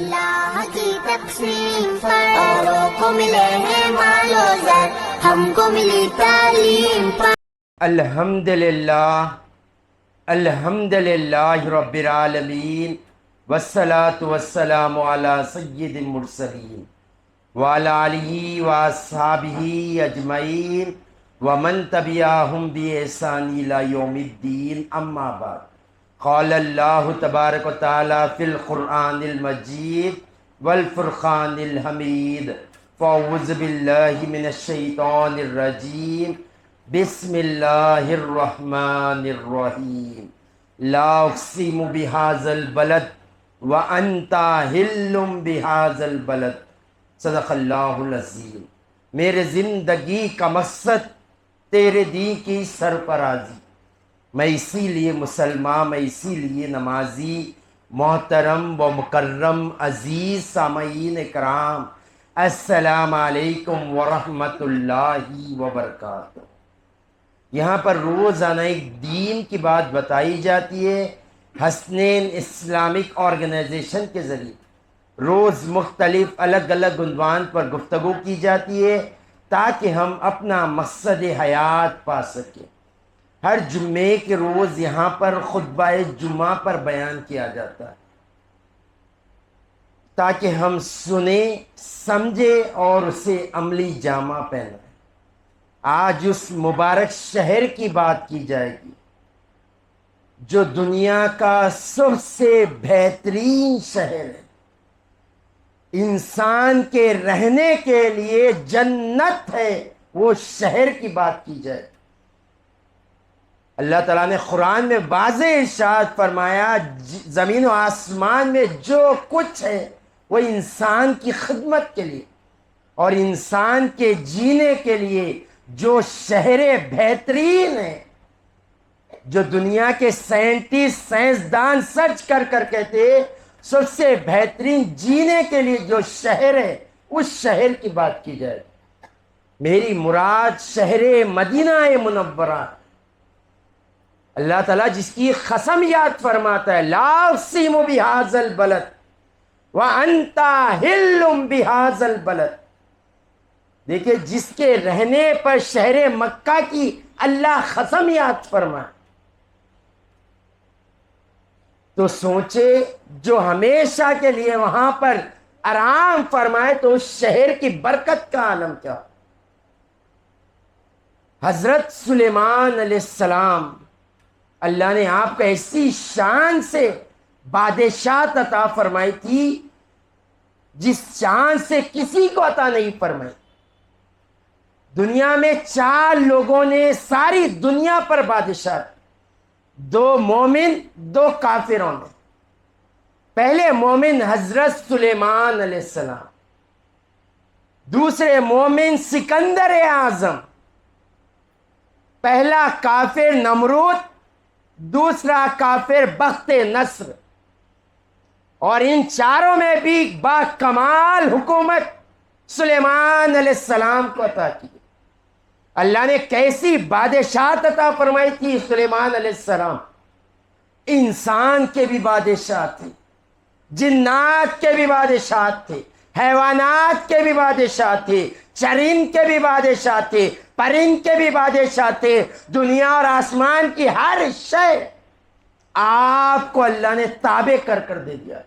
اللہ کی تقسیم پر اوروں کو ملے ہیں مال و زر، ہم کو ملی تعلیم پر۔ الحمدللہ الحمدللہ رب العالمین، والصلاة والسلام علی سید المرسلین وعلی آلہ واصحابہ اجمعین ومن تبعہم بإحسان الی یوم الدین، اما بعد۔ قال اللہ تبارک و تعالی فی القرآن المجید والفرقان الحمید، فاعوذ باللہ من الشیطان الرجیم، بسم اللہ الرحمن الرحیم، لا اقسم بہذا البلد وانت حل بہذا البلد، صدق اللہ العظیم۔ میرے زندگی کا مقصد تیرے دین کی سرفرازی، میں اسی لیے مسلمان، میں اسی لیے نمازی۔ محترم و مکرم عزیز سامعین کرام، السلام علیکم ورحمۃ اللہ وبرکاتہ۔ یہاں پر روزانہ ایک دین کی بات بتائی جاتی ہے۔ حسنین اسلامک آرگنائزیشن کے ذریعے روز مختلف الگ الگ عنوان پر گفتگو کی جاتی ہے تاکہ ہم اپنا مقصد حیات پا سکیں۔ ہر جمعے کے روز یہاں پر خطبہ جمعہ پر بیان کیا جاتا ہے تاکہ ہم سنیں، سمجھیں اور اسے عملی جامہ پہنائیں۔ آج اس مبارک شہر کی بات کی جائے گی جو دنیا کا سب سے بہترین شہر ہے، انسان کے رہنے کے لیے جنت ہے، وہ شہر کی بات کی جائے۔ اللہ تعالیٰ نے قرآن میں واضح ارشاد فرمایا، زمین و آسمان میں جو کچھ ہے وہ انسان کی خدمت کے لیے اور انسان کے جینے کے لیے جو شہر بہترین ہے، جو دنیا کے سائنٹسٹ سائنسدان سرچ کر کر کہتے سب سے بہترین جینے کے لیے جو شہر ہے، اس شہر کی بات کی جائے۔ میری مراد شہر مدینہ منورہ، اللہ تعالیٰ جس کی قسم یاد فرماتا ہے، لا اقسم بہذا البلد وانت حل بہذا البلد۔ دیکھیں، جس کے رہنے پر شہر مکہ کی اللہ قسم یاد فرمائے تو سوچے، جو ہمیشہ کے لیے وہاں پر آرام فرمائے تو اس شہر کی برکت کا عالم کیا۔ حضرت سلیمان علیہ السلام، اللہ نے آپ کو ایسی شان سے بادشاہت عطا فرمائی تھی جس شان سے کسی کو عطا نہیں فرمائی۔ دنیا میں 4 لوگوں نے ساری دنیا پر بادشاہت، 2 مومن 2 کافروں نے۔ پہلے مومن حضرت سلیمان علیہ السلام، دوسرے مومن سکندر اعظم، پہلا کافر نمرود، دوسرا کافر بخت نصر، اور ان چاروں میں بھی با کمال حکومت سلیمان علیہ السلام کو عطا کی۔ اللہ نے کیسی بادشاہت عطا فرمائی تھی سلیمان علیہ السلام، انسان کے بھی بادشاہ تھے، جنات کے بھی بادشاہ تھے، حیوانات کے بھی بادشاہ تھے، چرند کے بھی بادشاہ تھے، پرند کے بھی بادشاہ تھے۔ دنیا اور آسمان کی ہر شے آپ کو اللہ نے تابع کر کر دے دیا،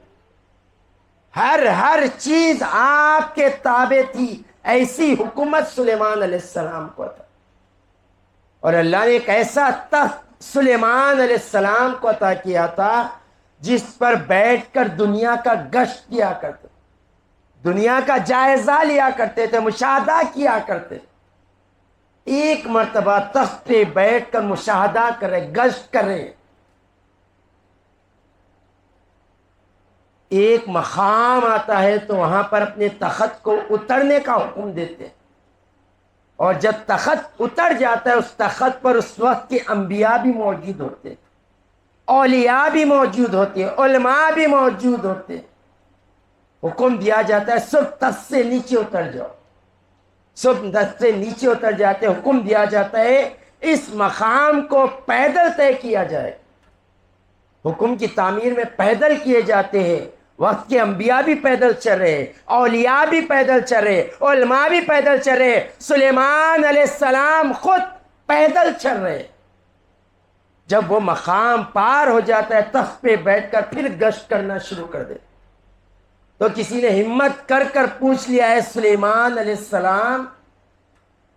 ہر چیز آپ کے تابع تھی۔ ایسی حکومت سلیمان علیہ السلام کو تھا، اور اللہ نے ایک ایسا تخت سلیمان علیہ السلام کو عطا کیا تھا جس پر بیٹھ کر دنیا کا گشت کیا کرتے، دنیا کا جائزہ لیا کرتے تھے، مشاہدہ کیا کرتے۔ ایک مرتبہ تخت پہ بیٹھ کر مشاہدہ کرے، گشت کرے۔ ایک مقام آتا ہے تو وہاں پر اپنے تخت کو اترنے کا حکم دیتے، اور جب تخت اتر جاتا ہے اس تخت پر اس وقت کے انبیاء بھی موجود ہوتے، اولیاء بھی موجود ہوتے، علماء بھی موجود ہوتے۔ حکم دیا جاتا ہے سب تخت سے نیچے اتر جاؤ، سب تخت سے نیچے اتر جاتے۔ حکم دیا جاتا ہے اس مقام کو پیدل طے کیا جائے، حکم کی تعمیر میں پیدل کیے جاتے ہیں، وقت کے انبیاء بھی پیدل چل رہے، اولیاء بھی پیدل چل رہے، علماء بھی پیدل چل رہے، سلیمان علیہ السلام خود پیدل چل رہے۔ جب وہ مقام پار ہو جاتا ہے تخت پہ بیٹھ کر پھر گشت کرنا شروع کر دے، تو کسی نے ہمت کر کر پوچھ لیا ہے سلیمان علیہ السلام،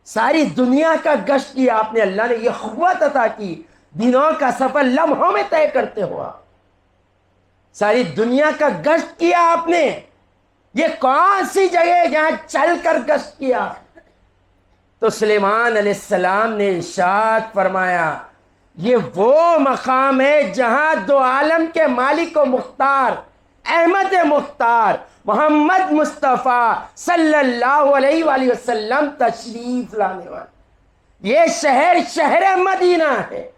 ساری دنیا کا گشت کیا آپ نے، اللہ نے یہ قوت عطا کی، دنوں کا سفر لمحوں میں طے کرتے ہوا، ساری دنیا کا گشت کیا آپ نے، یہ کون سی جگہ ہے جہاں چل کر گشت کیا؟ تو سلیمان علیہ السلام نے ارشاد فرمایا یہ وہ مقام ہے جہاں دو عالم کے مالک و مختار احمد مختار محمد مصطفیٰ صلی اللہ علیہ وآلہ وسلم تشریف لانے والے، یہ شہر مدینہ ہے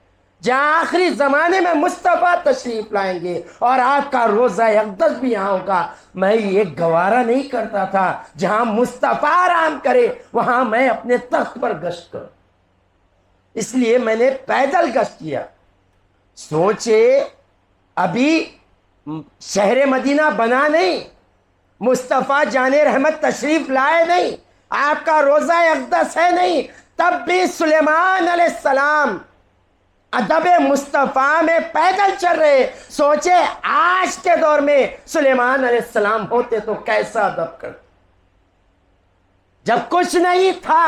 جہاں آخری زمانے میں مصطفیٰ تشریف لائیں گے، اور آپ کا روزہ اقدس بھی یہاں ہوگا۔ میں یہ گوارا نہیں کرتا تھا جہاں مصطفیٰ آرام کرے وہاں میں اپنے تخت پر گشت کروں، اس لیے میں نے پیدل گشت کیا۔ سوچے ابھی شہر مدینہ بنا نہیں، مصطفیٰ جان رحمت تشریف لائے نہیں، آپ کا روزہ اقدس ہے نہیں، تب بھی سلیمان علیہ السلام ادب مصطفیٰ میں پیدل چل رہے۔ سوچے آج کے دور میں سلیمان علیہ السلام ہوتے تو کیسا ادب کرتے، جب کچھ نہیں تھا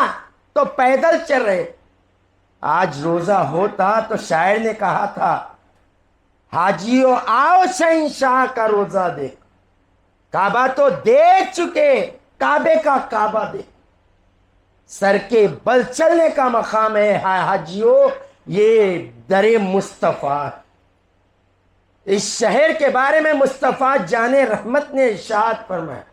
تو پیدل چل رہے۔ آج روزہ ہوتا تو شاعر نے کہا تھا حاجیو آؤ شہنشاہ کا روزہ دیکھ، کعبہ تو دیکھ چکے، کعبے کا کعبہ دیکھ، سر کے بل چلنے کا مقام ہے حاجیو، یہ در مصطفیٰ۔ اس شہر کے بارے میں مصطفیٰ جان رحمت نے ارشاد فرمایا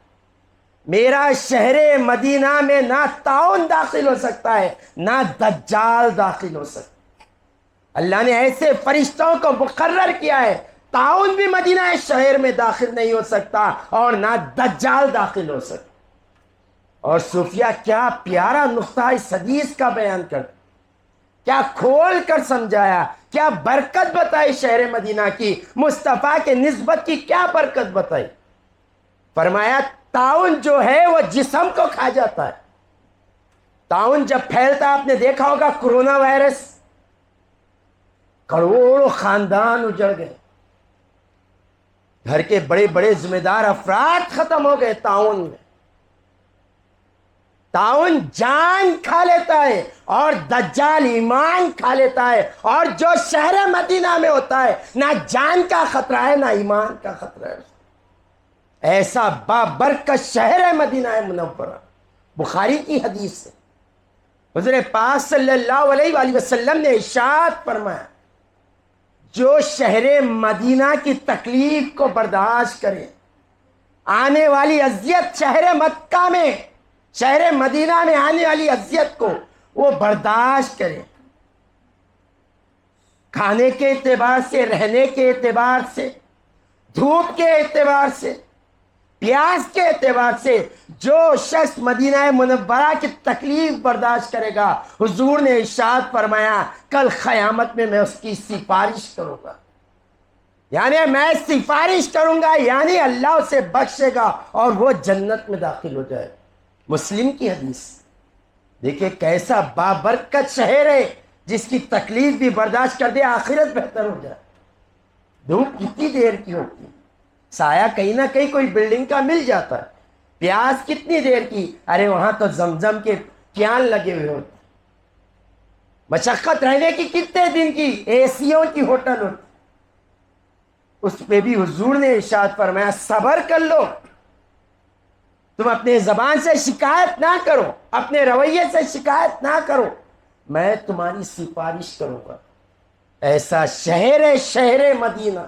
میرا شہر مدینہ میں نہ طاعون داخل ہو سکتا ہے نہ دجال داخل ہو سکتا ہے۔ اللہ نے ایسے فرشتوں کو مقرر کیا ہے، طاعون بھی مدینہ شہر میں داخل نہیں ہو سکتا اور نہ دجال داخل ہو سکتا۔ اور صوفیہ کیا پیارا نقطہ اس حدیث کا بیان کرتے، کیا کھول کر سمجھایا، کیا برکت بتائی شہر مدینہ کی، مصطفیٰ کے نسبت کی کیا برکت بتائی۔ فرمایا طاعون جو ہے وہ جسم کو کھا جاتا ہے، طاعون جب پھیلتا آپ نے دیکھا ہوگا، کرونا وائرس، کروڑوں خاندان اجڑ گئے، گھر کے بڑے بڑے ذمہ دار افراد ختم ہو گئے طاعون میں۔ طاعون جان کھا لیتا ہے اور دجال ایمان کھا لیتا ہے، اور جو شہر مدینہ میں ہوتا ہے نہ جان کا خطرہ ہے نہ ایمان کا خطرہ ہے۔ ایسا بابرکت شہر مدینہ منورہ، بخاری کی حدیث ہے، حضور پاک صلی اللہ علیہ وآلہ وسلم نے ارشاد فرمایا جو شہر مدینہ کی تکلیف کو برداشت کرے، آنے والی اذیت شہر مکہ میں، شہر مدینہ میں آنے والی اذیت کو وہ برداشت کرے، کھانے کے اعتبار سے، رہنے کے اعتبار سے، دھوپ کے اعتبار سے، پیاس کے اعتبار سے، جو شخص مدینہ منورہ کی تکلیف برداشت کرے گا، حضور نے ارشاد فرمایا کل قیامت میں اس کی سفارش کروں گا، یعنی میں سفارش کروں گا، یعنی اللہ اسے بخشے گا اور وہ جنت میں داخل ہو جائے۔ مسلم کی حدیث دیکھیں کیسا بابرکت شہر ہے، جس کی تکلیف بھی برداشت کر دے آخرت بہتر ہو جائے۔ دھوپ کتنی دیر کی ہوتی ہے، سایہ کہیں نہ کہیں کوئی بلڈنگ کا مل جاتا ہے، پیاس کتنی دیر کی، ارے وہاں تو زمزم کے کیان لگے ہوئے ہوتے، مشقت رہنے کی کتنے دن کی، اے سیوں کی ہوٹل ہوتی، اس پہ بھی حضور نے ارشاد فرمایا صبر کر لو، تم اپنے زبان سے شکایت نہ کرو، اپنے رویے سے شکایت نہ کرو، میں تمہاری سفارش کروں گا۔ ایسا شہر ہے شہر مدینہ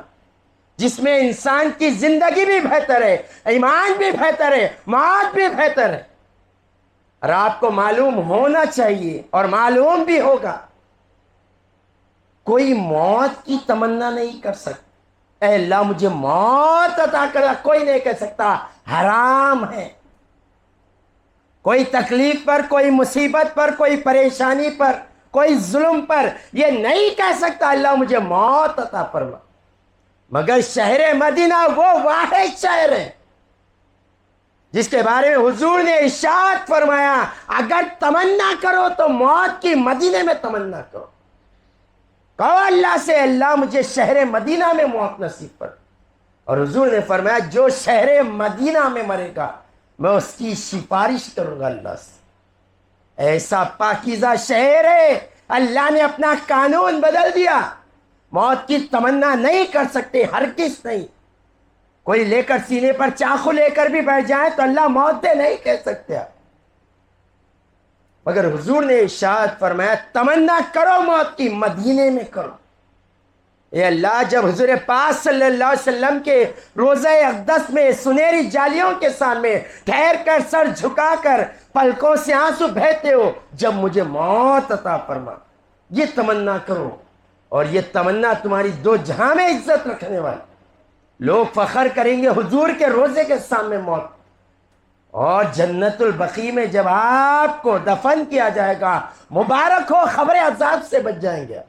جس میں انسان کی زندگی بھی بہتر ہے، ایمان بھی بہتر ہے، موت بھی بہتر ہے۔ اور آپ کو معلوم ہونا چاہیے اور معلوم بھی ہوگا، کوئی موت کی تمنا نہیں کر سکتا اے اللہ مجھے موت عطا کر، کوئی نہیں کہہ سکتا، حرام ہے۔ کوئی تکلیف پر، کوئی مصیبت پر، کوئی پریشانی پر، کوئی ظلم پر یہ نہیں کہہ سکتا اللہ مجھے موت عطا فرما۔ مگر شہر مدینہ وہ واحد شہر ہے جس کے بارے میں حضور نے ارشاد فرمایا اگر تمنا کرو تو موت کی مدینے میں تمنا کرو. کہو اللہ سے اللہ مجھے شہر مدینہ میں موت نصیب کر. اور حضور نے فرمایا جو شہر مدینہ میں مرے گا میں اس کی سفارش کروں گا اللہ سے. ایسا پاکیزہ شہر ہے, اللہ نے اپنا قانون بدل دیا. موت کی تمنا نہیں کر سکتے, ہرگز نہیں. کوئی لے کر سینے پر چاقو لے کر بھی بیٹھ جائے تو اللہ موت دے نہیں کہہ سکتے آپ. مگر حضور نے ارشاد فرمایا تمنا کرو موت کی, مدینے میں کرو. اے اللہ جب حضور پاک صلی اللہ علیہ وسلم کے روضہ اقدس میں سنہری جالیوں کے سامنے ٹھہر کر سر جھکا کر پلکوں سے آنسو بہتے ہو, جب مجھے موت عطا فرما, یہ تمنا کرو. اور یہ تمنا تمہاری دو جہاں میں عزت رکھنے والی. لوگ فخر کریں گے حضور کے روضے کے سامنے موت. اور جنت البقیع میں جب آپ کو دفن کیا جائے گا مبارک ہو, خبر عذاب سے بچ جائیں گے.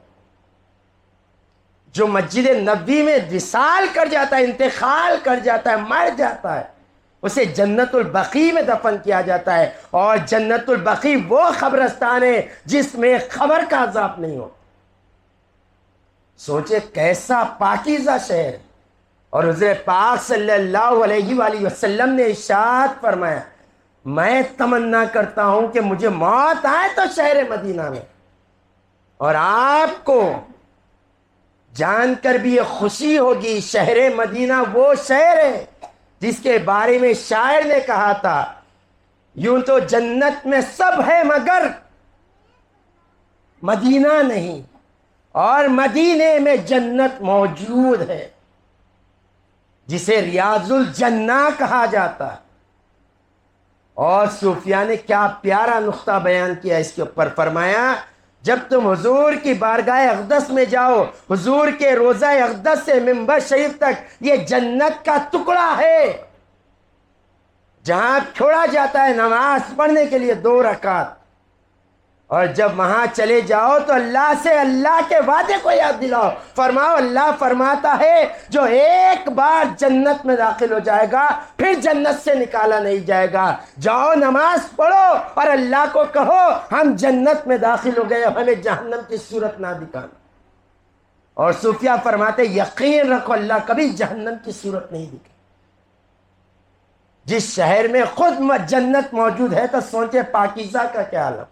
جو مسجد نبوی میں وصال کر جاتا ہے, انتقال کر جاتا ہے, مر جاتا ہے, اسے جنت البقیع میں دفن کیا جاتا ہے. اور جنت البقیع وہ قبرستان ہے جس میں خبر کا عذاب نہیں ہو. سوچے کیسا پاکیزہ شہر. اور حضور پاک صلی اللہ علیہ وآلہ وسلم نے ارشاد فرمایا میں تمنا کرتا ہوں کہ مجھے موت آئے تو شہر مدینہ میں. اور آپ کو جان کر بھی یہ خوشی ہوگی شہر مدینہ وہ شہر ہے جس کے بارے میں شاعر نے کہا تھا یوں تو جنت میں سب ہے مگر مدینہ نہیں, اور مدینے میں جنت موجود ہے جسے ریاض الجنہ کہا جاتا ہے. اور صوفیاء نے کیا پیارا نقطہ بیان کیا اس کے اوپر. فرمایا جب تم حضور کی بارگاہ اقدس میں جاؤ, حضور کے روضہ اقدس سے منبر شریف تک یہ جنت کا ٹکڑا ہے جہاں چھوڑا جاتا ہے نماز پڑھنے کے لیے 2 رکعت. اور جب وہاں چلے جاؤ تو اللہ سے اللہ کے وعدے کو یاد دلاؤ. فرماؤ اللہ فرماتا ہے جو ایک بار جنت میں داخل ہو جائے گا پھر جنت سے نکالا نہیں جائے گا. جاؤ نماز پڑھو اور اللہ کو کہو ہم جنت میں داخل ہو گئے, ہمیں جہنم کی صورت نہ دکھانا. اور صوفیاء فرماتے یقین رکھو اللہ کبھی جہنم کی صورت نہیں دکھے. جس شہر میں خود جنت موجود ہے تو سوچے پاکیزہ کا کیا عالم.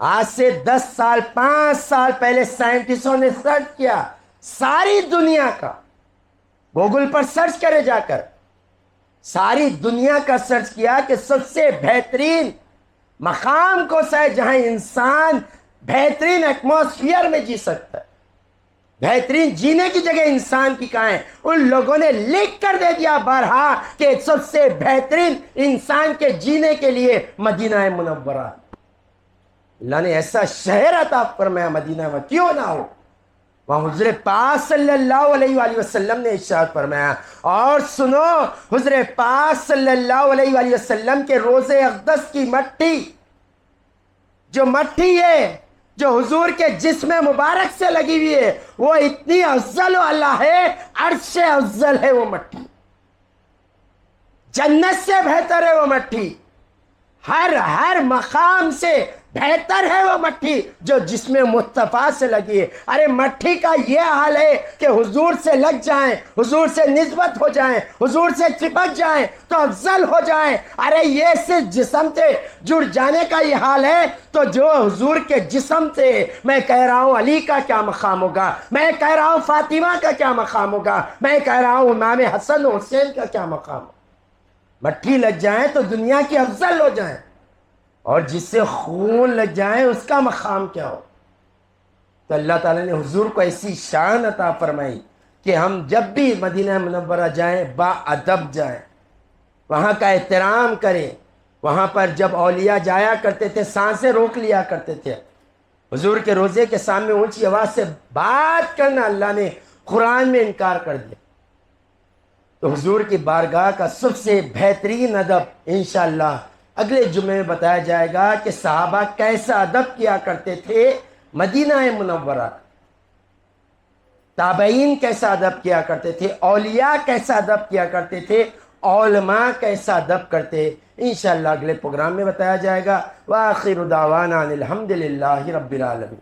آج سے 10 سال 5 سال پہلے سائنٹسٹوں نے سرچ کیا ساری دنیا کا, گوگل پر سرچ کرے جا کر ساری دنیا کا سرچ کیا کہ سب سے بہترین مقام کو ہے جہاں انسان بہترین ایٹماسفیئر میں جی سکتا ہے. بہترین جینے کی جگہ انسان کی کہاں ہے. ان لوگوں نے لکھ کر دے دیا بارہا کہ سب سے بہترین انسان کے جینے کے لیے مدینہ منورہ. اللہ نے ایسا شہر عطا فرمایا مدینہ میں, کیوں نہ ہو. وہاں حضور پاک صلی اللہ علیہ وآلہ وسلم نے ارشاد فرمایا. اور سنو حضور پاک صلی اللہ علیہ وآلہ وسلم کے روضہ اقدس کی مٹی, جو مٹی ہے جو حضور کے جسم مبارک سے لگی ہوئی ہے وہ اتنی افضل والا ہے, عرش افضل ہے وہ مٹی, جنت سے بہتر ہے وہ مٹی, ہر مقام سے بہتر ہے وہ مٹی جو جسم مصطفیٰ سے لگی ہے. ارے مٹی کا یہ حال ہے کہ حضور سے لگ جائیں, حضور سے نسبت ہو جائیں, حضور سے چپک جائیں تو افضل ہو جائیں. ارے یہ صرف جسم سے جڑ جانے کا یہ حال ہے تو جو حضور کے جسم سے میں کہہ رہا ہوں علی کا کیا مقام ہوگا, میں کہہ رہا ہوں فاطمہ کا کیا مقام ہوگا, میں کہہ رہا ہوں امام حسن و حسین کا کیا مقام ہوگا. مٹی لگ جائیں تو دنیا کی افضل ہو جائیں, اور جس سے خون لگ جائے اس کا مقام کیا ہو. تو اللہ تعالیٰ نے حضور کو ایسی شان عطا فرمائی کہ ہم جب بھی مدینہ منورہ جائیں با ادب جائیں, وہاں کا احترام کریں. وہاں پر جب اولیاء جایا کرتے تھے سانسیں روک لیا کرتے تھے. حضور کے روضے کے سامنے اونچی آواز سے بات کرنا اللہ نے قرآن میں انکار کر دیا. تو حضور کی بارگاہ کا سب سے بہترین ادب انشاءاللہ اگلے جمعے میں بتایا جائے گا کہ صحابہ کیسا ادب کیا کرتے تھے مدینہ منورہ. تابعین کیسا ادب کیا کرتے تھے، اولیاء کیسا ادب کیا کرتے تھے، علماء کیسا ادب کرتے، انشاءاللہ اگلے پروگرام میں بتایا جائے گا۔ وآخر دعوانا ان الحمد للہ رب العالمین۔